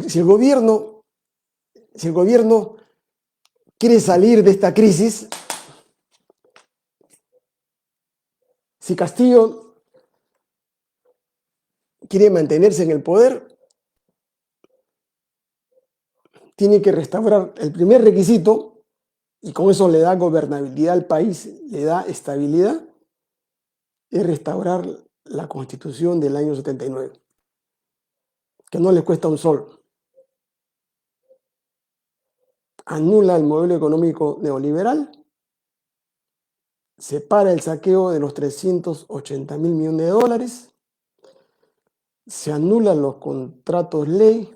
si el gobierno quiere salir de esta crisis, si Castillo quiere mantenerse en el poder, tiene que restaurar el primer requisito, y con eso le da gobernabilidad al país, le da estabilidad, es restaurar la Constitución del año 79, que no les cuesta un sol. Anula el modelo económico neoliberal, separa el saqueo de los 380.000 millones de dólares, se anulan los contratos ley,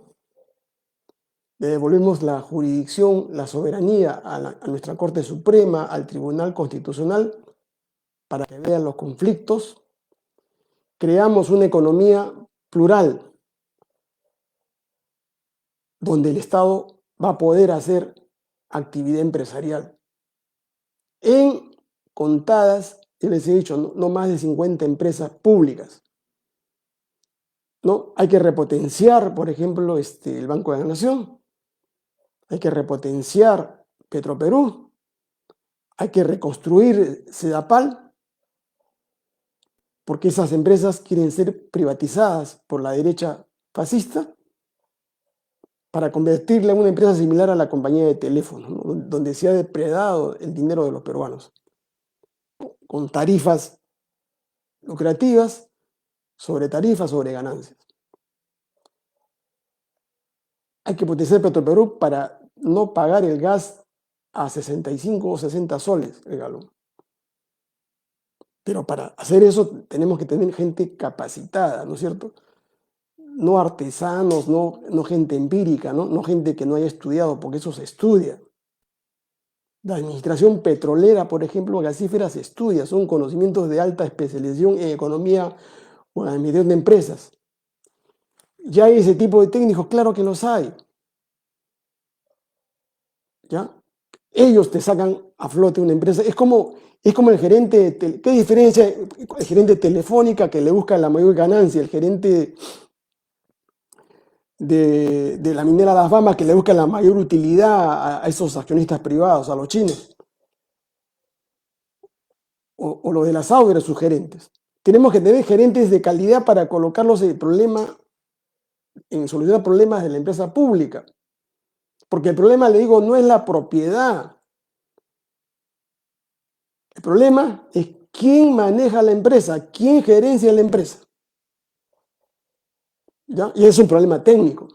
le devolvemos la jurisdicción, la soberanía a nuestra Corte Suprema, al Tribunal Constitucional, para que vean los conflictos. Creamos una economía plural, donde el Estado va a poder hacer actividad empresarial. En contadas, yo les he dicho, no más de 50 empresas públicas, ¿no? Hay que repotenciar, por ejemplo, el Banco de la Nación, hay que repotenciar Petroperú, hay que reconstruir Sedapal, porque esas empresas quieren ser privatizadas por la derecha fascista para convertirla en una empresa similar a la compañía de teléfonos, ¿no? Donde se ha depredado el dinero de los peruanos, con tarifas lucrativas, sobre tarifas, sobre ganancias. Hay que potenciar Petroperú para no pagar el gas a 65 o 60 soles el galón. Pero para hacer eso tenemos que tener gente capacitada, ¿no es cierto? No artesanos, no gente empírica, no gente que no haya estudiado, porque eso se estudia. La administración petrolera, por ejemplo, gasífera, se estudia, son conocimientos de alta especialización en economía o en administración de empresas. ¿Ya hay ese tipo de técnicos? Claro que los hay. ¿Ya? Ellos te sacan a flote una empresa. Es como el gerente, ¿qué diferencia? El gerente de Telefónica que le busca la mayor ganancia, el gerente de la minera Las Bambas que le busca la mayor utilidad a esos accionistas privados, a los chinos. O los de las Sauber, sus gerentes. Tenemos que tener gerentes de calidad para colocarlos en solucionar problemas de la empresa pública. Porque el problema, le digo, no es la propiedad. El problema es quién maneja la empresa, quién gerencia la empresa. ¿Ya? Y es un problema técnico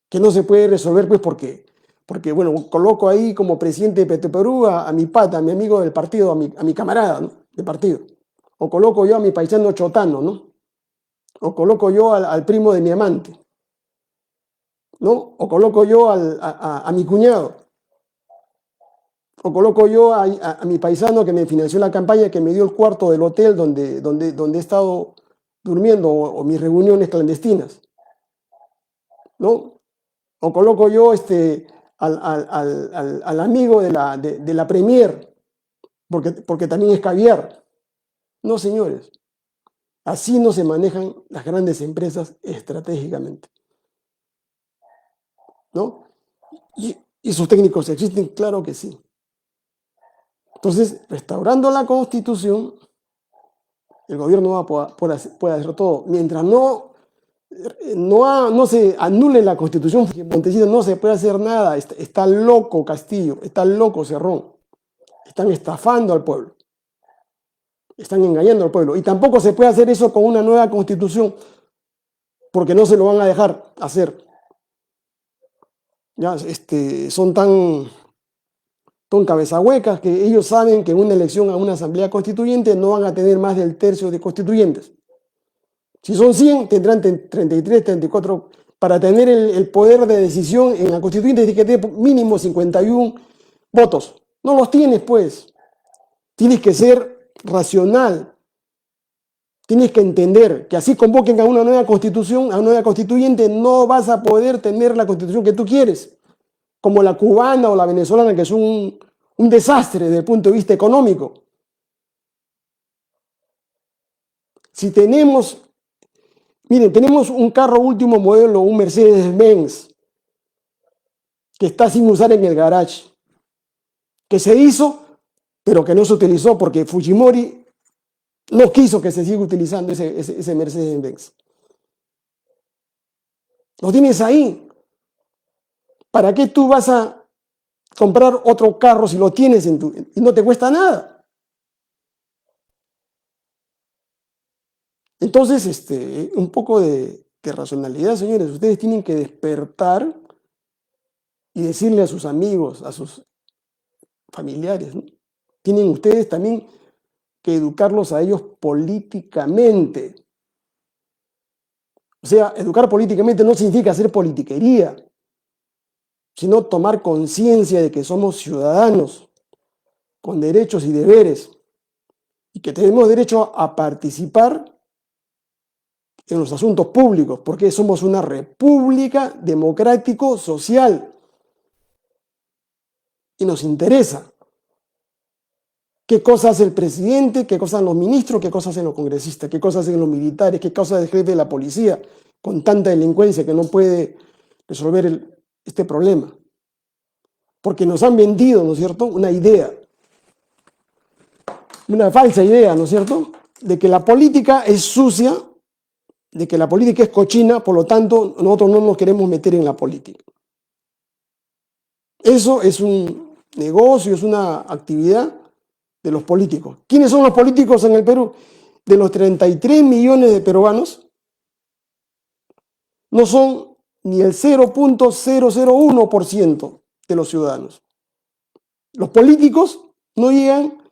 que no se puede resolver, pues, porque bueno, coloco ahí como presidente de Petroperú a mi pata, a mi amigo del partido, a mi camarada, ¿no? De partido. O coloco yo a mi paisano chotano, ¿no? O coloco yo al primo de mi amante, ¿no? O coloco yo a mi cuñado. O coloco yo a mi paisano que me financió la campaña, que me dio el cuarto del hotel donde he estado durmiendo, o mis reuniones clandestinas, ¿no? O coloco yo al amigo de la Premier, porque también es caviar. No, señores, así no se manejan las grandes empresas estratégicamente, ¿no? Y sus técnicos existen, claro que sí. Entonces, restaurando la Constitución, el gobierno va a poder hacer todo. Mientras no se anule la Constitución, Montesinos, no se puede hacer nada. Está loco Castillo, está loco Cerrón. Están estafando al pueblo. Están engañando al pueblo. Y tampoco se puede hacer eso con una nueva Constitución, porque no se lo van a dejar hacer. Ya, son tan cabezahuecas que ellos saben que en una elección a una asamblea constituyente no van a tener más del tercio de constituyentes. Si son 100, tendrán 33, 34. Para tener el poder de decisión en la constituyente tienes que tener mínimo 51 votos. No los tienes, pues. Tienes que ser racional. Tienes que entender que así convoquen a una nueva constitución, a una nueva constituyente, no vas a poder tener la constitución que tú quieres, como la cubana o la venezolana, que son un desastre desde el punto de vista económico. Si tenemos Miren, tenemos un carro último modelo, un Mercedes-Benz, que está sin usar en el garage, que se hizo, pero que no se utilizó porque Fujimori no quiso que se siga utilizando ese Mercedes-Benz. Lo tienes ahí. ¿Para qué tú vas a comprar otro carro si lo tienes y no te cuesta nada? Entonces, un poco de racionalidad, señores. Ustedes tienen que despertar y decirle a sus amigos, a sus familiares, ¿no? Tienen ustedes también que educarlos a ellos políticamente. O sea, educar políticamente no significa hacer politiquería, sino tomar conciencia de que somos ciudadanos con derechos y deberes y que tenemos derecho a participar en los asuntos públicos, porque somos una república democrático-social y nos interesa qué cosas hace el presidente, qué cosas hacen los ministros, qué cosas hacen los congresistas, qué cosas hacen los militares, qué cosas hace el jefe de la policía con tanta delincuencia que no puede resolver este problema. Porque nos han vendido, ¿no es cierto?, una idea, una falsa idea, ¿no es cierto?, de que la política es sucia, de que la política es cochina, por lo tanto, nosotros no nos queremos meter en la política. Eso es un negocio, es una actividad de los políticos. ¿Quiénes son los políticos en el Perú? De los 33 millones de peruanos, no son ni el 0.001% de los ciudadanos. Los políticos no llegan,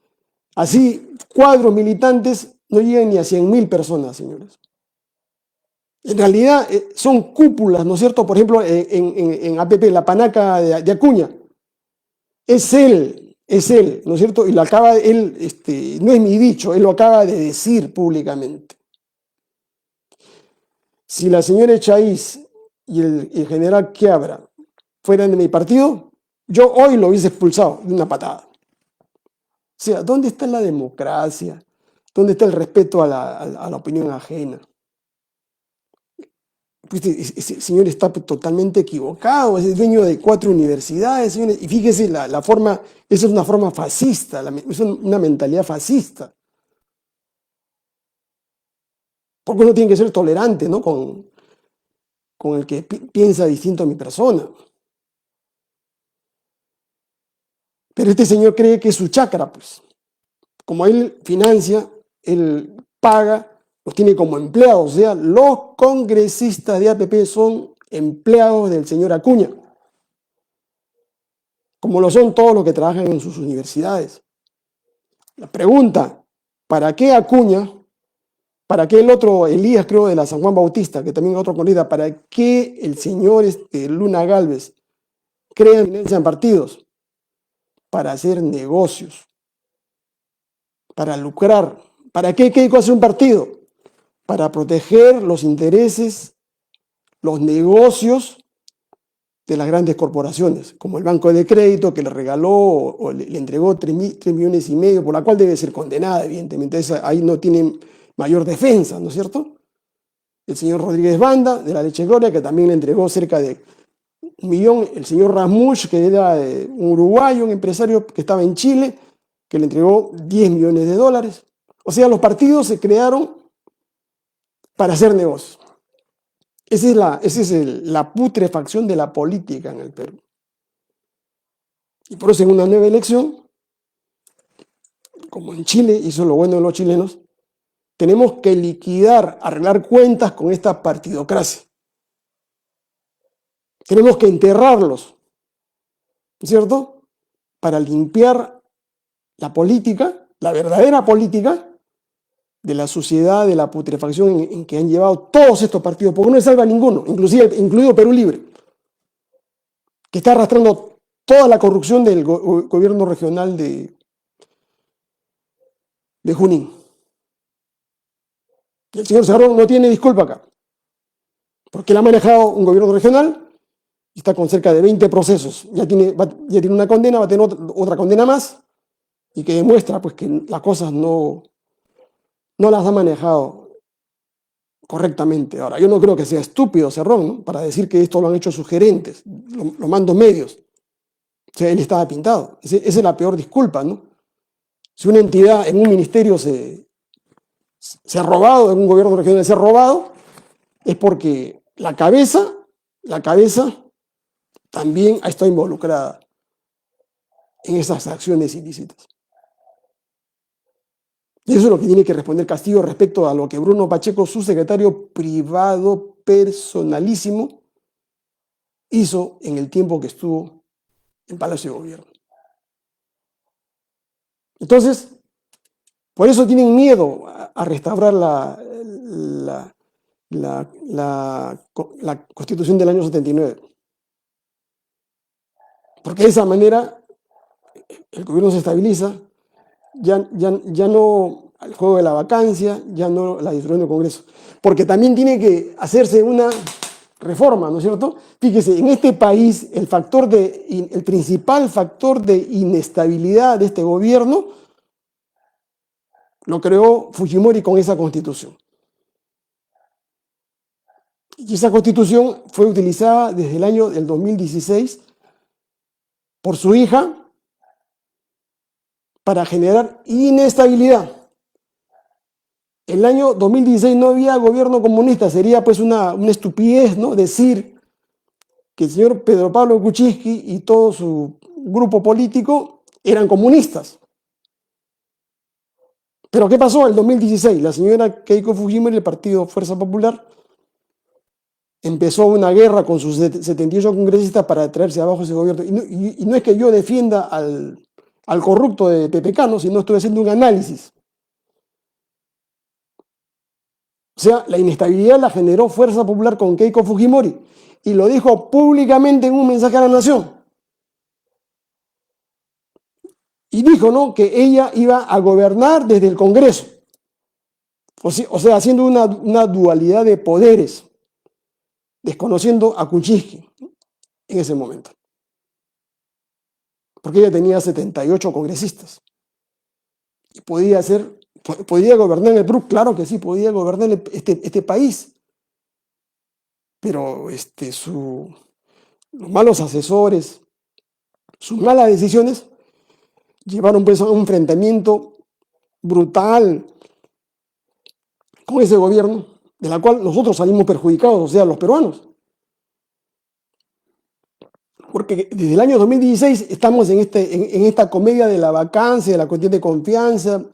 así, cuadros militantes, no llegan ni a 100.000 personas, señores. En realidad son cúpulas, ¿no es cierto? Por ejemplo, en APP, la panaca de Acuña, es él, ¿no es cierto? Y lo acaba, él, no es mi dicho, él lo acaba de decir públicamente. Si la señora Echaíz y el general Quiabra fueran de mi partido, yo hoy lo hubiese expulsado de una patada. O sea, ¿dónde está la democracia? ¿Dónde está el respeto a la opinión ajena? Ese señor está totalmente equivocado, es el dueño de 4 universidades, señores, y fíjese la forma, esa es una forma fascista, es una mentalidad fascista. Porque uno tiene que ser tolerante, ¿no?, con el que piensa distinto a mi persona. Pero este señor cree que es su chacra, pues. Como él financia, él paga, los tiene como empleados. O sea, los congresistas de APP son empleados del señor Acuña, como lo son todos los que trabajan en sus universidades. La pregunta, ¿para qué Acuña? ¿Para qué el otro, Elías, creo, de la San Juan Bautista, que también es otro corrida, para qué el señor Luna Gálvez crea financia en partidos? Para hacer negocios, para lucrar. ¿Para qué hace un partido? Para proteger los intereses, los negocios de las grandes corporaciones, como el Banco de Crédito que le regaló o le entregó 3 millones y medio, por la cual debe ser condenada, evidentemente. Ahí no tienen mayor defensa, ¿no es cierto? El señor Rodríguez Banda, de la Leche Gloria, que también le entregó cerca de 1 millón. El señor Rasmuch, que era un uruguayo, un empresario que estaba en Chile, que le entregó 10 millones de dólares. O sea, los partidos se crearon para hacer negocios. Esa es la putrefacción de la política en el Perú. Y por eso en una nueva elección, como en Chile, y eso es lo bueno de los chilenos, tenemos que liquidar, arreglar cuentas con esta partidocracia. Tenemos que enterrarlos, ¿cierto? Para limpiar la política, la verdadera política, de la suciedad, de la putrefacción en que han llevado todos estos partidos, porque no le salva a ninguno, incluido Perú Libre, que está arrastrando toda la corrupción del gobierno regional de Junín. Y el señor Cerrón no tiene disculpa acá, porque él ha manejado un gobierno regional y está con cerca de 20 procesos. Ya tiene una condena, va a tener otra condena más, y que demuestra pues, que las cosas no las ha manejado correctamente. Ahora, yo no creo que sea estúpido Cerrón, ¿no?, para decir que esto lo han hecho sus gerentes, los mandos medios. O sea, él estaba pintado. Esa es la peor disculpa, ¿no? Si una entidad en un ministerio se ha robado, en un gobierno regional se ha robado, es porque la cabeza también ha estado involucrada en esas acciones ilícitas. Y eso es lo que tiene que responder Castillo respecto a lo que Bruno Pacheco, su secretario privado personalísimo, hizo en el tiempo que estuvo en Palacio de Gobierno. Entonces, por eso tienen miedo a restaurar la Constitución del año 79. Porque de esa manera el gobierno se estabiliza, ya no el juego de la vacancia, ya no la disolución del Congreso. Porque también tiene que hacerse una reforma, ¿no es cierto? Fíjese, en este país el principal factor de inestabilidad de este gobierno lo creó Fujimori con esa constitución. Y esa constitución fue utilizada desde el año del 2016 por su hija para generar inestabilidad. El año 2016 no había gobierno comunista, sería pues una estupidez, ¿no?, decir que el señor Pedro Pablo Kuczynski y todo su grupo político eran comunistas. Pero ¿qué pasó en el 2016? La señora Keiko Fujimori, el Partido Fuerza Popular, empezó una guerra con sus 78 congresistas para traerse abajo ese gobierno. Y no es que yo defienda al corrupto de PPK, ¿no?, sino estoy haciendo un análisis. O sea, la inestabilidad la generó Fuerza Popular con Keiko Fujimori y lo dijo públicamente en un mensaje a la nación. Y dijo, ¿no?, que ella iba a gobernar desde el Congreso. O sea, haciendo una dualidad de poderes, desconociendo a Kuczynski en ese momento. Porque ella tenía 78 congresistas. Y podía gobernar en el Perú, claro que sí, podía gobernar este país. Pero los malos asesores, sus malas decisiones, llevaron pues a un enfrentamiento brutal con ese gobierno, de la cual nosotros salimos perjudicados, o sea, los peruanos. Porque desde el año 2016 estamos en esta comedia de la vacancia, de la cuestión de confianza,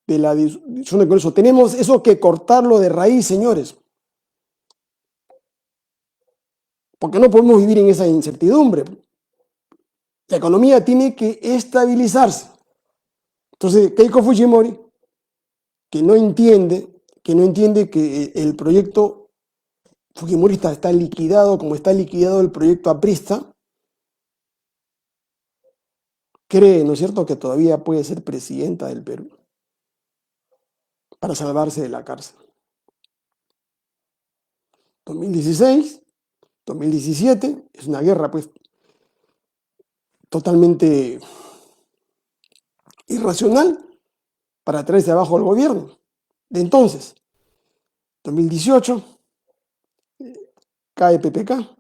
de la disolución del Congreso. Tenemos eso que cortarlo de raíz, señores. Porque no podemos vivir en esa incertidumbre. La economía tiene que estabilizarse. Entonces, Keiko Fujimori, que no entiende que el proyecto fujimorista está liquidado como está liquidado el proyecto aprista, cree, ¿no es cierto?, que todavía puede ser presidenta del Perú para salvarse de la cárcel. 2016, 2017, es una guerra pues totalmente irracional para traerse abajo al gobierno. De entonces, 2018, cae PPK,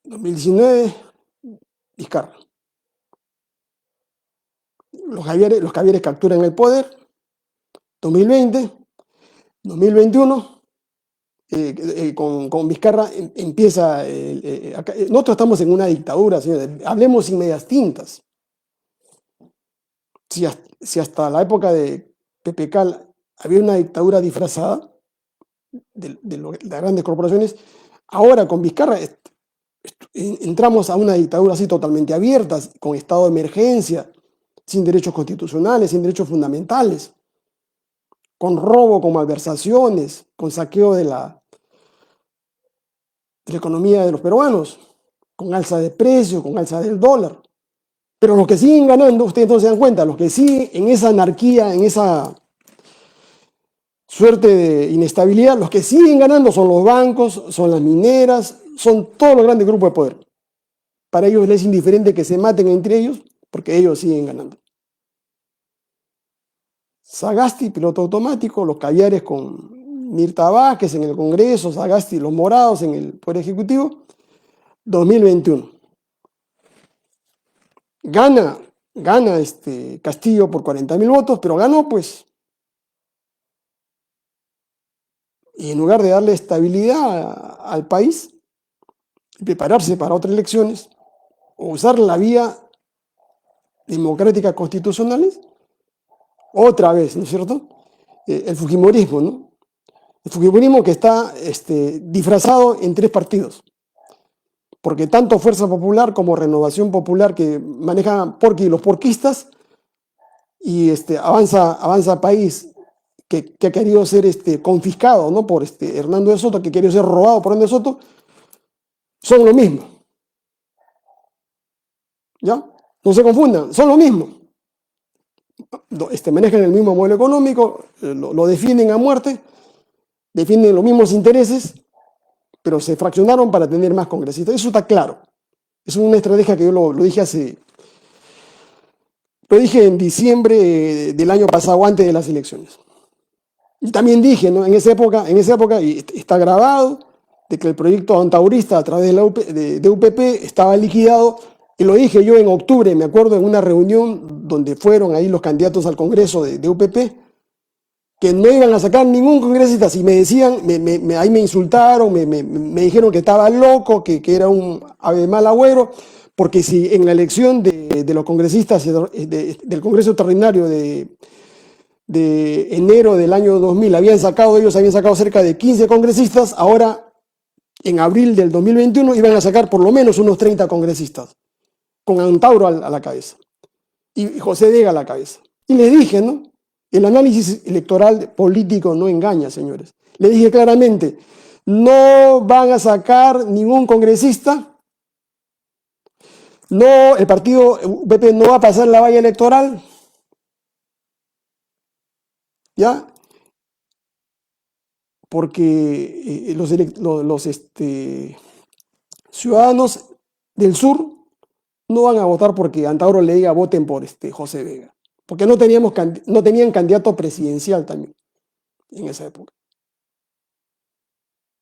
2019, Vizcarra. Los Javieres capturan el poder, 2020, 2021, con Vizcarra empieza, nosotros estamos en una dictadura, señores, hablemos sin medias tintas. Si hasta la época de PPK había una dictadura disfrazada de las grandes corporaciones, ahora con Vizcarra entramos a una dictadura así totalmente abierta, con estado de emergencia, sin derechos constitucionales, sin derechos fundamentales, con robo, con malversaciones, con saqueo de la economía de los peruanos, con alza de precios, con alza del dólar. Pero los que siguen ganando, ustedes no se dan cuenta, los que siguen en esa anarquía, en esa suerte de inestabilidad, los que siguen ganando son los bancos, son las mineras, son todos los grandes grupos de poder. Para ellos les es indiferente que se maten entre ellos, porque ellos siguen ganando. Sagasti, piloto automático, los Caviares con Mirta Vázquez en el Congreso, Sagasti y los morados en el Poder Ejecutivo. 2021. Gana Castillo por 40.000 votos, pero ganó pues, y en lugar de darle estabilidad al país, prepararse para otras elecciones, o usar la vía democrática constitucional, otra vez, ¿no es cierto? El fujimorismo, ¿no? El fujimorismo que está disfrazado en tres partidos, porque tanto Fuerza Popular como Renovación Popular, que manejan Porqui y los porquistas, y Avanza País, que ha querido ser confiscado, ¿no?, por Hernando de Soto, que ha querido ser robado por Hernando de Soto, son lo mismo. ¿Ya? No se confundan, son lo mismo. Manejan el mismo modelo económico, lo defienden a muerte, defienden los mismos intereses, pero se fraccionaron para tener más congresistas. Eso está claro. Es una estrategia que yo lo dije en diciembre del año pasado, antes de las elecciones. Y también dije, ¿no?, en esa época, y está grabado, de que el proyecto antaurista a través de UPP estaba liquidado. Y lo dije yo en octubre, me acuerdo, en una reunión donde fueron ahí los candidatos al Congreso de UPP, que no iban a sacar ningún congresista. Si me decían, ahí me insultaron, me dijeron que estaba loco, que era un ave mal agüero, porque si en la elección de los congresistas del Congreso Extraordinario de enero del año 2000 ellos habían sacado cerca de 15 congresistas, ahora en abril del 2021 iban a sacar por lo menos unos 30 congresistas, con Antauro a la cabeza y José Vega a la cabeza. Y les dije, ¿no?, el análisis electoral político no engaña, señores. Le dije claramente, no van a sacar ningún congresista, no, el partido UPP no va a pasar la valla electoral, ¿ya? Porque los ciudadanos del sur no van a votar porque Antauro le diga voten por José Vega, porque no tenían candidato presidencial también en esa época.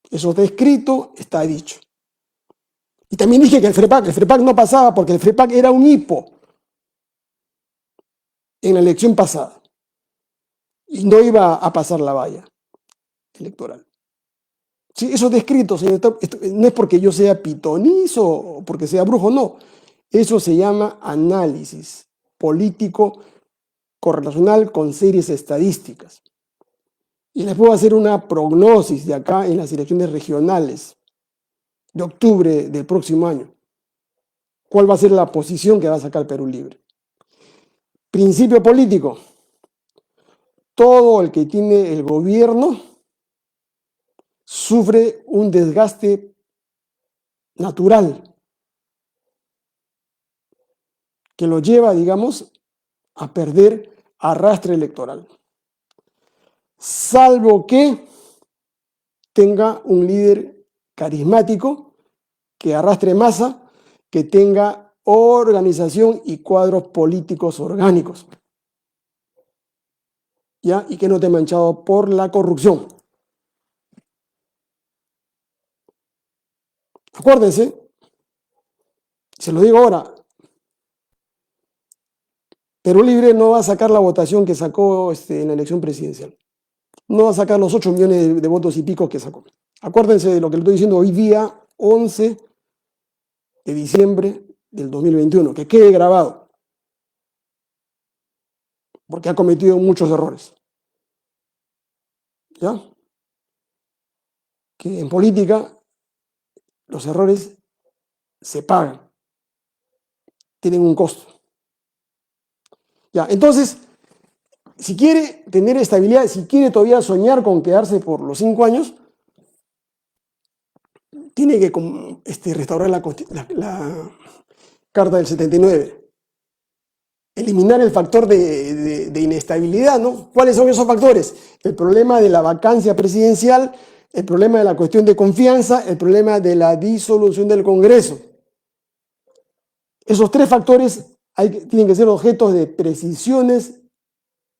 Eso está escrito, está dicho. Y también dije que el FREPAC no pasaba porque el FREPAC era un hipo en la elección pasada y no iba a pasar la valla electoral. Sí, eso está escrito, señor. Esto no es porque yo sea pitonizo o porque sea brujo, no. Eso se llama análisis político correlacional con series estadísticas. Y les puedo hacer una prognosis de acá en las elecciones regionales de octubre del próximo año. ¿Cuál va a ser la posición que va a sacar Perú Libre? Principio político. Todo el que tiene el gobierno sufre un desgaste natural que lo lleva, digamos, a perder arrastre electoral. Salvo que tenga un líder carismático que arrastre masa, que tenga organización y cuadros políticos orgánicos, ¿ya? Y que no esté manchado por la corrupción. Acuérdense, se lo digo ahora, Perú Libre no va a sacar la votación que sacó en la elección presidencial. No va a sacar los 8 millones de votos y pico que sacó. Acuérdense de lo que le estoy diciendo hoy día, 11 de diciembre del 2021, que quede grabado, porque ha cometido muchos errores. ¿Ya? Que en política los errores se pagan, tienen un costo. Ya, entonces, si quiere tener estabilidad, si quiere todavía soñar con quedarse por los 5 años, tiene que restaurar la Carta del 79. Eliminar el factor de inestabilidad, ¿no? ¿Cuáles son esos factores? El problema de la vacancia presidencial, el problema de la cuestión de confianza, el problema de la disolución del Congreso. Esos 3 factores tienen que ser objetos de precisiones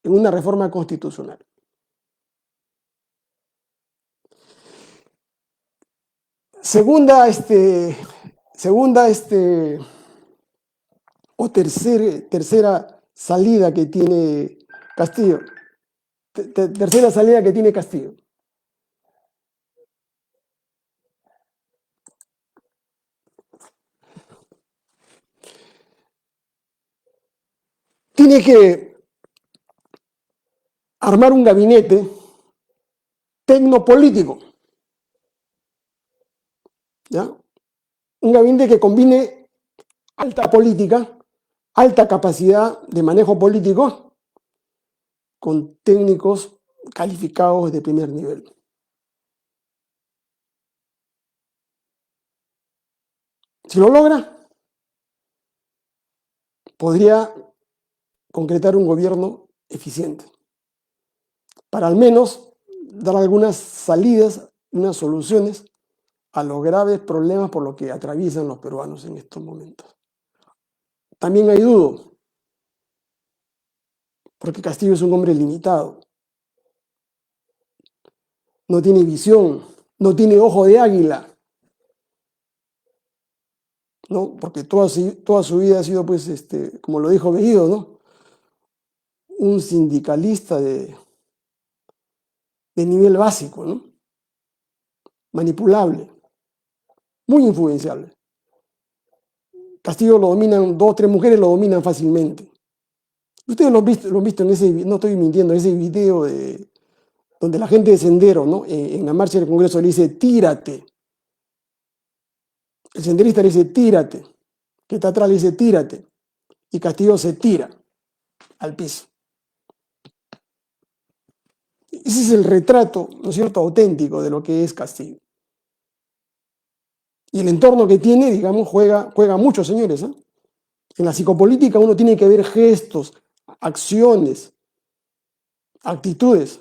en una reforma constitucional. Segunda, segunda, o tercera salida que tiene Castillo. Tercera salida que tiene Castillo. Tiene que armar un gabinete tecnopolítico, ¿ya? Un gabinete que combine alta política, alta capacidad de manejo político con técnicos calificados de primer nivel. Si lo logra, podría concretar un gobierno eficiente, para al menos dar algunas salidas, unas soluciones a los graves problemas por los que atraviesan los peruanos en estos momentos. También hay duda, porque Castillo es un hombre limitado, no tiene visión, no tiene ojo de águila, ¿no? Porque toda su vida ha sido, pues, como lo dijo Bellido, ¿no? Un sindicalista de nivel básico, ¿no? Manipulable, muy influenciable. Castillo lo dominan, 2 o 3 mujeres lo dominan fácilmente. Ustedes lo han visto en ese, no estoy mintiendo, en ese video donde la gente de Sendero, ¿no? En la marcha del Congreso le dice, tírate. El senderista le dice, tírate. Que está atrás le dice, tírate. Y Castillo se tira al piso. Ese es el retrato, ¿no es cierto?, auténtico de lo que es Castillo. Y el entorno que tiene, digamos, juega mucho, señores, ¿eh? En la psicopolítica uno tiene que ver gestos, acciones, actitudes.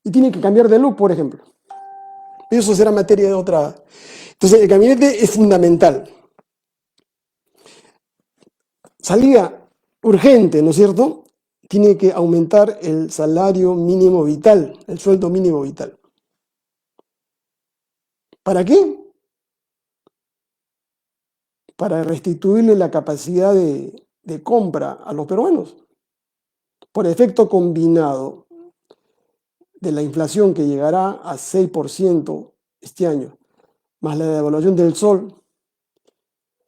Y tiene que cambiar de look, por ejemplo. Eso será materia de otra. Entonces, el gabinete es fundamental. Salida urgente, ¿no es cierto? Tiene que aumentar el salario mínimo vital, el sueldo mínimo vital. ¿Para qué? Para restituirle la capacidad de compra a los peruanos. Por efecto combinado de la inflación que llegará a 6% este año, más la devaluación del sol,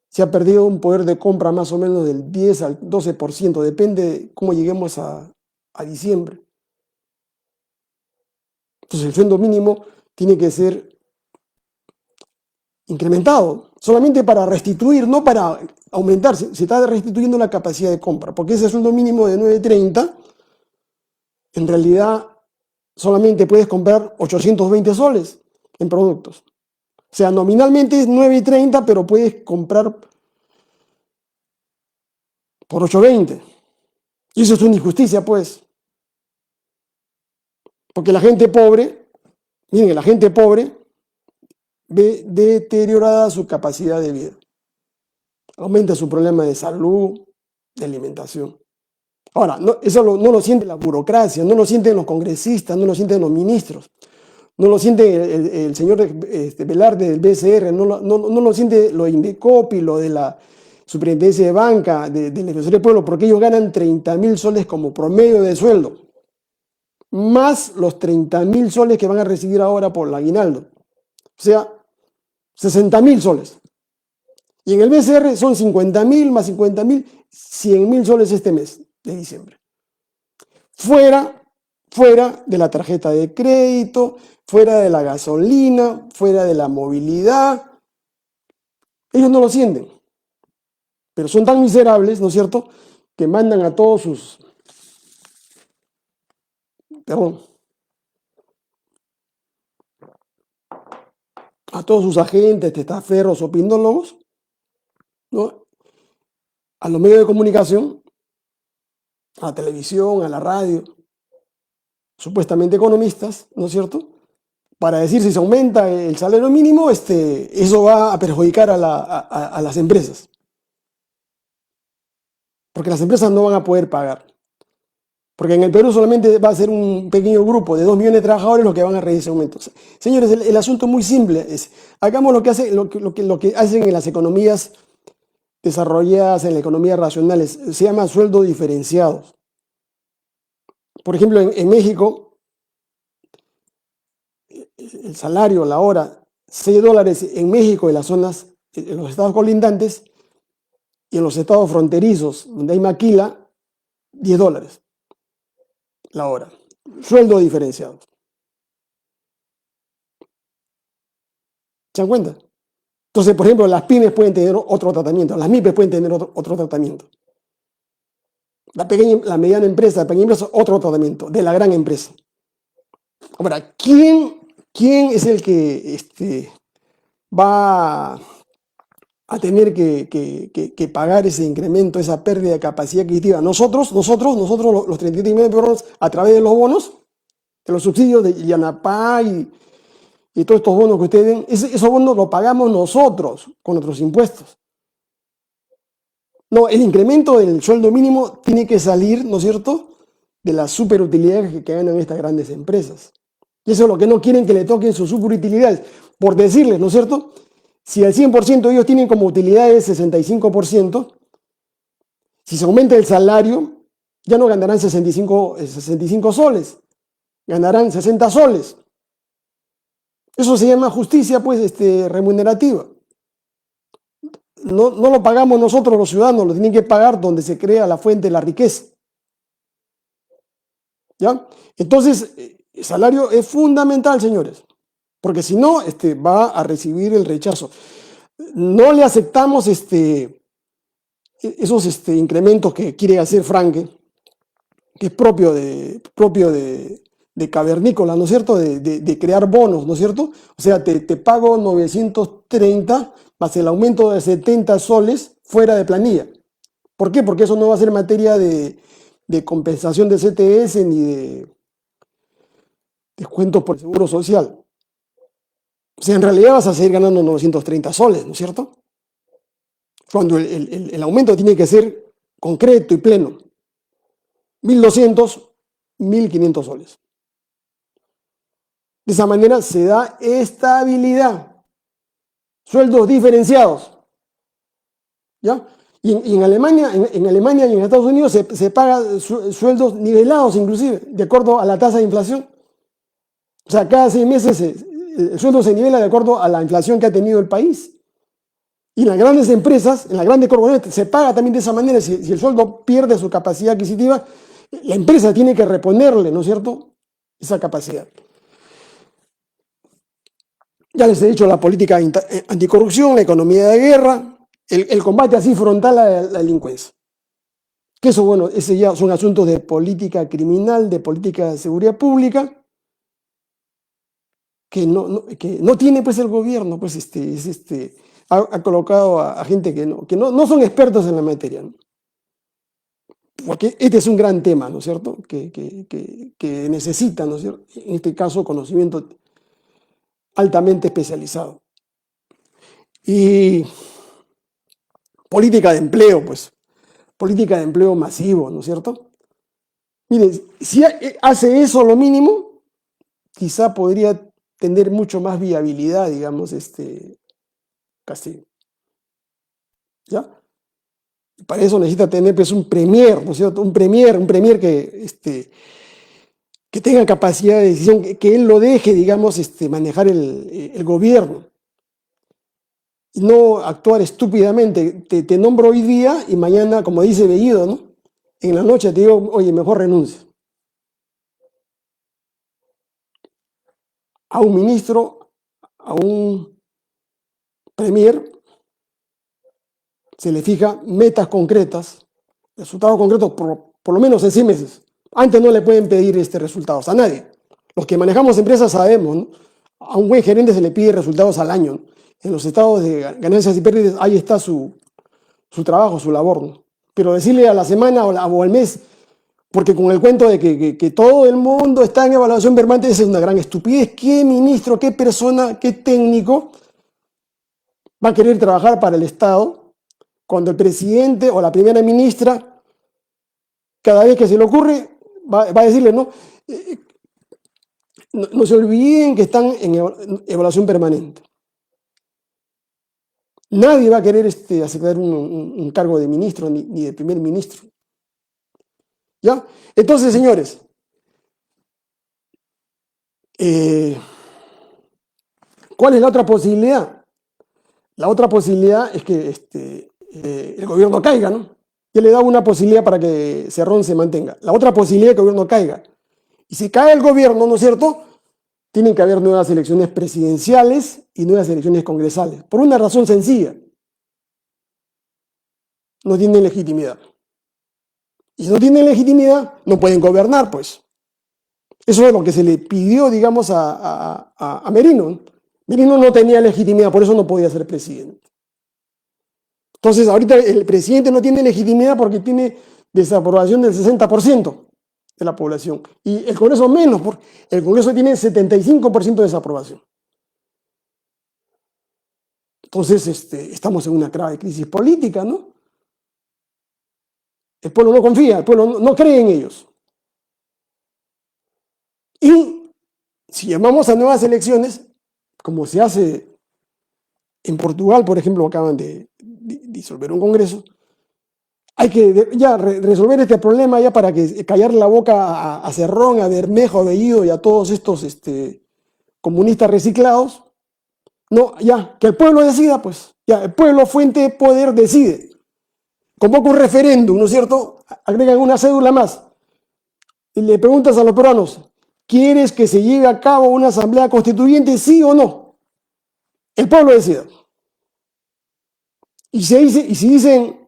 se ha perdido un poder de compra más o menos del 10 al 12%, depende de cómo lleguemos a diciembre. Entonces el sueldo mínimo tiene que ser incrementado, solamente para restituir, no para aumentar, se está restituyendo la capacidad de compra, porque ese sueldo mínimo de 9.30, en realidad solamente puedes comprar 820 soles en productos. O sea, nominalmente es 9.30, pero puedes comprar por 8.20. Y eso es una injusticia, pues. Porque la gente pobre, miren, la gente pobre ve deteriorada su capacidad de vida. Aumenta su problema de salud, de alimentación. Ahora, eso no lo siente la burocracia, no lo sienten los congresistas, no lo sienten los ministros, no lo siente el señor Velarde del BCR, no lo siente lo de Indecopi, lo de la Superintendencia de Banca, del Defensor del Pueblo, porque ellos ganan 30.000 soles como promedio de sueldo, más los 30.000 soles que van a recibir ahora por el aguinaldo. O sea, 60.000 soles. Y en el BCR son 50.000 más 50.000, 100.000 soles este mes de diciembre. Fuera de la tarjeta de crédito, fuera de la gasolina, fuera de la movilidad. Ellos no lo sienten, pero son tan miserables, ¿no es cierto?, que mandan a todos sus, agentes, testaferros o pindólogos, ¿no?, a los medios de comunicación, a la televisión, a la radio, supuestamente economistas, ¿no es cierto?, para decir si se aumenta el salario mínimo, eso va a perjudicar a las empresas. Porque las empresas no van a poder pagar. Porque en el Perú solamente va a ser un pequeño grupo de 2 millones de trabajadores los que van a recibir ese aumento. Señores, el asunto es muy simple. Hagamos lo que hacen en las economías desarrolladas, en la economía racionales. Se llama sueldos diferenciados. Por ejemplo, en México, el salario, la hora, $6 en México, en las zonas, en los estados colindantes y en los estados fronterizos, donde hay maquila, $10 la hora. Sueldo diferenciado. ¿Se dan cuenta? Entonces, por ejemplo, las pymes pueden tener otro tratamiento, las MIPES pueden tener otro tratamiento. La mediana empresa, la pequeña empresa, otro tratamiento de la gran empresa. Ahora, ¿quién es el que va a tener que pagar ese incremento, esa pérdida de capacidad adquisitiva? Nosotros, los 33 millones de peruanos, a través de los bonos, de los subsidios de Yanapá y todos estos bonos que ustedes ven, esos bonos los pagamos nosotros con nuestros impuestos. No, el incremento del sueldo mínimo tiene que salir, ¿no es cierto?, de las superutilidades que ganan estas grandes empresas. Y eso es lo que no quieren que le toquen sus superutilidades. Por decirles, ¿no es cierto?, si al 100% ellos tienen como utilidades 65%, si se aumenta el salario, ya no ganarán 65 soles, ganarán 60 soles. Eso se llama justicia, pues, remunerativa. No lo pagamos nosotros los ciudadanos, lo tienen que pagar donde se crea la fuente de la riqueza. ¿Ya? Entonces, el salario es fundamental, señores, porque si no, va a recibir el rechazo. No le aceptamos esos incrementos que quiere hacer Franke, que es propio de cavernícola, ¿no es cierto?, de crear bonos, ¿no es cierto? O sea, te pago 930 más el aumento de 70 soles fuera de planilla. ¿Por qué? Porque eso no va a ser materia de compensación de CTS ni de descuentos por el seguro social. O sea, en realidad vas a seguir ganando 930 soles, ¿no es cierto? Cuando el aumento tiene que ser concreto y pleno. 1.200, 1.500 soles. De esa manera se da estabilidad. Sueldos diferenciados. ¿Ya? Y en Alemania, Alemania y en Estados Unidos se paga sueldos nivelados inclusive, de acuerdo a la tasa de inflación. O sea, cada 6 meses el sueldo se nivela de acuerdo a la inflación que ha tenido el país. Y en las grandes empresas, en las grandes corporaciones, se paga también de esa manera. Si el sueldo pierde su capacidad adquisitiva, la empresa tiene que reponerle, ¿no es cierto?, esa capacidad. Ya les he dicho la política anticorrupción, la economía de guerra, el combate así frontal a la delincuencia. Que eso, bueno, ese ya son asuntos de política criminal, de política de seguridad pública, que no tiene pues el gobierno, pues ha colocado a gente que no son expertos en la materia, ¿no? Porque este es un gran tema, ¿no es cierto?, que necesita, ¿no es cierto?, en este caso, conocimiento altamente especializado. Y política de empleo, pues, política de empleo masivo, ¿no es cierto? Miren, si hace eso lo mínimo, quizá podría tener mucho más viabilidad, digamos, Castillo. ¿Ya? Para eso necesita tener pues un premier, ¿no es cierto? Un premier que tenga capacidad de decisión, que él lo deje, digamos, manejar el gobierno. Y no actuar estúpidamente. Te nombro hoy día y mañana, como dice Bellido, ¿no?, en la noche te digo, oye, mejor renuncia. A un ministro, a un premier, se le fija metas concretas, resultados concretos por lo menos en 6 meses. Antes no le pueden pedir resultados a nadie. Los que manejamos empresas sabemos, ¿no? A un buen gerente se le pide resultados al año, ¿no? En los estados de ganancias y pérdidas, ahí está su trabajo, su labor, ¿no? Pero decirle a la semana o al mes, porque con el cuento de que todo el mundo está en evaluación permanente, esa es una gran estupidez. ¿Qué ministro, qué persona, qué técnico va a querer trabajar para el Estado cuando el presidente o la primera ministra, cada vez que se le ocurre, va a decirle, ¿no? No se olviden que están en evaluación permanente. Nadie va a querer aceptar un cargo de ministro ni de primer ministro. ¿Ya? Entonces, señores, ¿cuál es la otra posibilidad? La otra posibilidad es que el gobierno caiga, ¿no? Yo le da una posibilidad para que Cerrón se mantenga. La otra posibilidad es que el gobierno caiga. Y si cae el gobierno, ¿no es cierto? Tienen que haber nuevas elecciones presidenciales y nuevas elecciones congresales. Por una razón sencilla. No tienen legitimidad. Y si no tienen legitimidad, no pueden gobernar, pues. Eso es lo que se le pidió, digamos, a Merino. Merino no tenía legitimidad, por eso no podía ser presidente. Entonces, ahorita el presidente no tiene legitimidad porque tiene desaprobación del 60% de la población. Y el Congreso menos, porque el Congreso tiene 75% de desaprobación. Entonces, estamos en una grave crisis política, ¿no? El pueblo no confía, el pueblo no cree en ellos. Y si llamamos a nuevas elecciones, como se hace en Portugal, por ejemplo, acaban de disolver un congreso, hay que ya resolver este problema ya para que callar la boca a Cerrón, a Bermejo, a Bellido y a todos estos comunistas reciclados. No, ya, que el pueblo decida, pues. Ya, el pueblo, fuente de poder, decide. Convoca un referéndum, ¿no es cierto? Agregan una cédula más. Y le preguntas a los peruanos, ¿quieres que se lleve a cabo una asamblea constituyente, sí o no? El pueblo decida. Y si dicen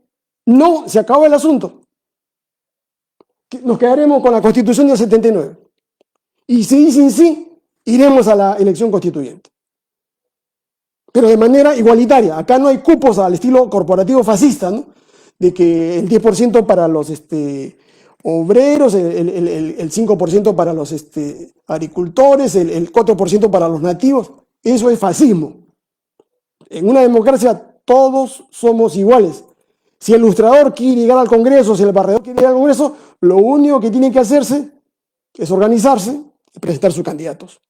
no, se acaba el asunto. Nos quedaremos con la Constitución del 79. Y si dicen sí, iremos a la elección constituyente. Pero de manera igualitaria. Acá no hay cupos al estilo corporativo fascista, ¿no? De que el 10% para los obreros, el 5% para los agricultores, el 4% para los nativos. Eso es fascismo. En una democracia todos somos iguales. Si el ilustrador quiere llegar al Congreso, si el barredor quiere llegar al Congreso, lo único que tiene que hacerse es organizarse y presentar sus candidatos.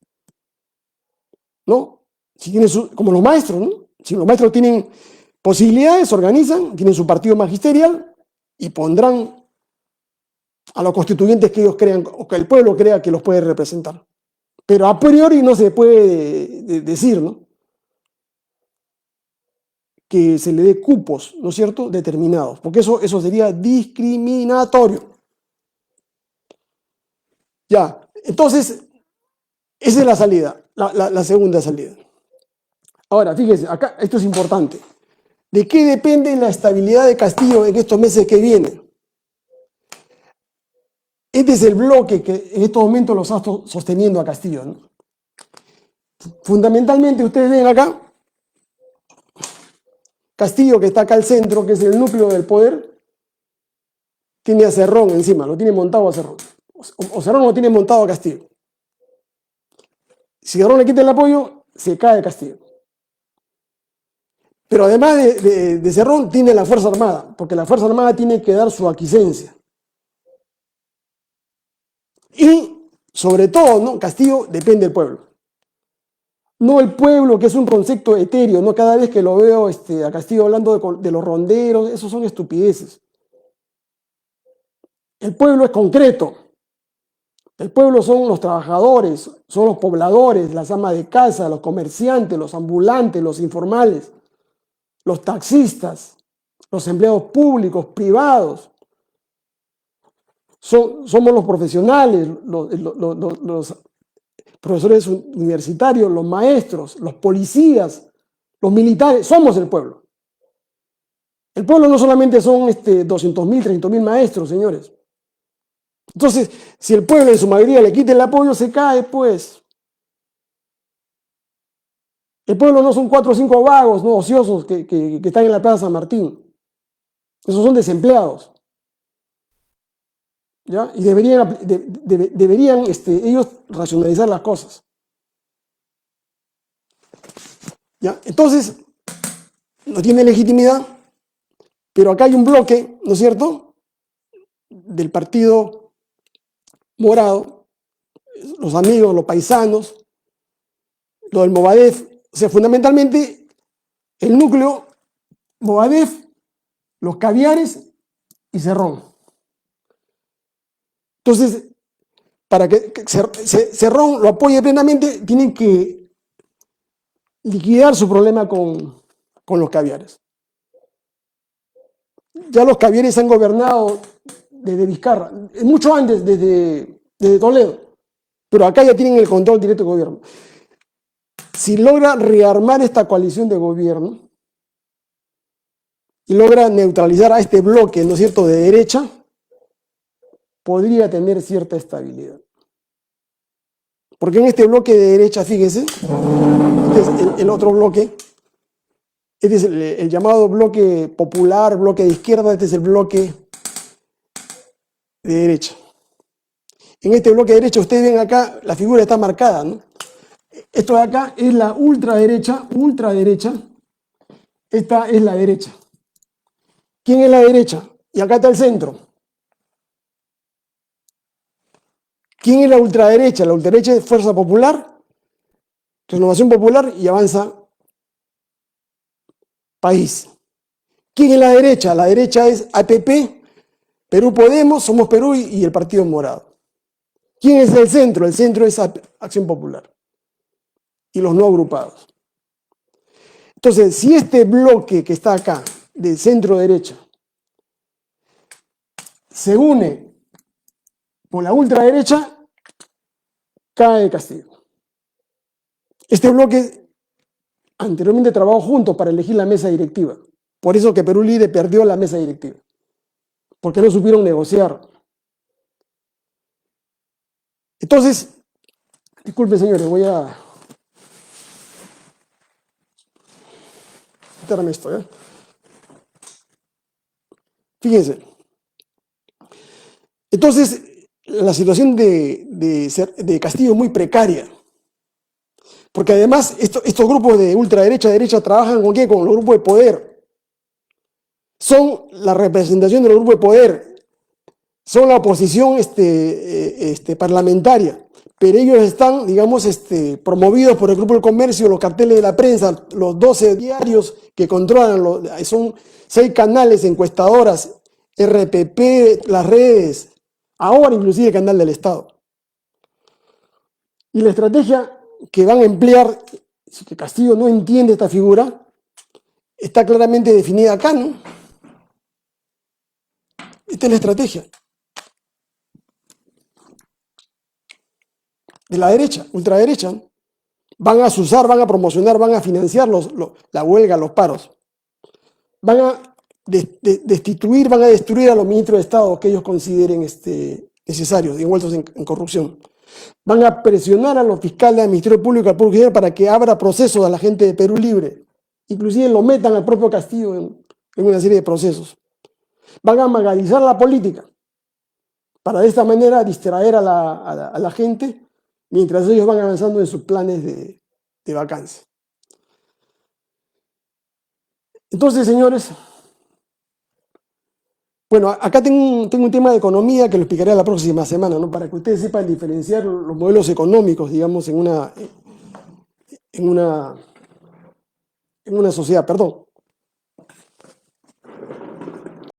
¿No? Si tienen como los maestros, ¿no? Si los maestros tienen posibilidades, se organizan, tienen su partido magisterial y pondrán a los constituyentes que ellos crean o que el pueblo crea que los puede representar. Pero a priori no se puede decir, ¿no? Que se le dé cupos, ¿no es cierto?, determinados, porque eso sería discriminatorio. Ya, entonces, esa es la salida, la segunda salida. Ahora, fíjense, acá esto es importante. ¿De qué depende la estabilidad de Castillo en estos meses que vienen? Este es el bloque que en estos momentos lo está sosteniendo a Castillo, ¿no? Fundamentalmente, ustedes ven acá, Castillo, que está acá al centro, que es el núcleo del poder, tiene a Cerrón encima, lo tiene montado a Cerrón. O Cerrón lo tiene montado a Castillo. Si Cerrón le quita el apoyo, se cae Castillo. Pero además de Cerrón, tiene la Fuerza Armada, porque la Fuerza Armada tiene que dar su aquiescencia. Y, sobre todo, ¿no?, Castillo depende del pueblo. No el pueblo, que es un concepto etéreo, ¿no? Cada vez que lo veo a Castillo hablando de los ronderos, esos son estupideces. El pueblo es concreto. El pueblo son los trabajadores, son los pobladores, las amas de casa, los comerciantes, los ambulantes, los informales, los taxistas, los empleados públicos, privados. Somos los profesionales, los profesores universitarios, los maestros, los policías, los militares. Somos el pueblo. El pueblo no solamente son 200.000, 300.000 maestros, señores. Entonces, si el pueblo en su mayoría le quita el apoyo, se cae, pues. El pueblo no son 4 o 5 vagos, no ociosos que están en la Plaza San Martín. Esos son desempleados. ¿Ya? Y deberían ellos racionalizar las cosas. ¿Ya? Entonces, no tiene legitimidad, pero acá hay un bloque, ¿no es cierto?, del partido morado, los amigos, los paisanos, lo del Movadef, o sea, fundamentalmente el núcleo Movadef, los caviares y Cerrón. Entonces, para que Cerrón lo apoye plenamente, tienen que liquidar su problema con los caviares. Ya los caviares han gobernado desde Vizcarra, mucho antes, desde Toledo, pero acá ya tienen el control directo del gobierno. Si logra rearmar esta coalición de gobierno y logra neutralizar a este bloque, ¿no es cierto?, de derecha, podría tener cierta estabilidad. Porque en este bloque de derecha, fíjense, este es el otro bloque, este es el llamado bloque popular, bloque de izquierda, este es el bloque de derecha. En este bloque de derecha, ustedes ven acá, la figura está marcada, ¿no? Esto de acá es la ultraderecha, esta es la derecha. ¿Quién es la derecha? Y acá está el centro. ¿Quién es la ultraderecha? La ultraderecha es Fuerza Popular, Renovación Popular y Avanza País. ¿Quién es la derecha? La derecha es APP, Perú Podemos, Somos Perú y el Partido Morado. ¿Quién es el centro? El centro es Acción Popular y los no agrupados. Entonces, si este bloque que está acá, de centro-derecha, se une con la ultraderecha, cae Castillo. Este bloque anteriormente trabajó juntos para elegir la mesa directiva. Por eso que Perú Libre perdió la mesa directiva, porque no supieron negociar. Entonces, disculpen señores, voy a quitarme esto, ¿eh? Fíjense. Entonces, la situación de Castillo es muy precaria. Porque además estos grupos de ultraderecha, derecha, trabajan ¿con qué? Con los grupos de poder. Son la representación de los grupos de poder. Son la oposición parlamentaria. Pero ellos están, digamos, promovidos por el Grupo del Comercio, los carteles de la prensa, los 12 diarios que controlan, son 6 canales, encuestadoras, RPP, las redes, ahora inclusive el canal del Estado. Y la estrategia que van a emplear, si que Castillo no entiende esta figura, está claramente definida acá, ¿no? Esta es la estrategia de la derecha, ultraderecha. Van a usar, van a promocionar, van a financiar la huelga, los paros. Van a destituir, van a destruir a los ministros de Estado que ellos consideren necesarios, envueltos en corrupción. Van a presionar a los fiscales, al Ministerio Público, al Poder Judicial para que abra procesos a la gente de Perú Libre. Inclusive lo metan al propio Castillo en una serie de procesos. Van a magalizar la política para de esta manera distraer a la gente mientras ellos van avanzando en sus planes de vacancia. Entonces, señores, bueno, acá tengo un tema de economía que lo explicaré la próxima semana, ¿no? Para que ustedes sepan diferenciar los modelos económicos, digamos, en una sociedad, perdón.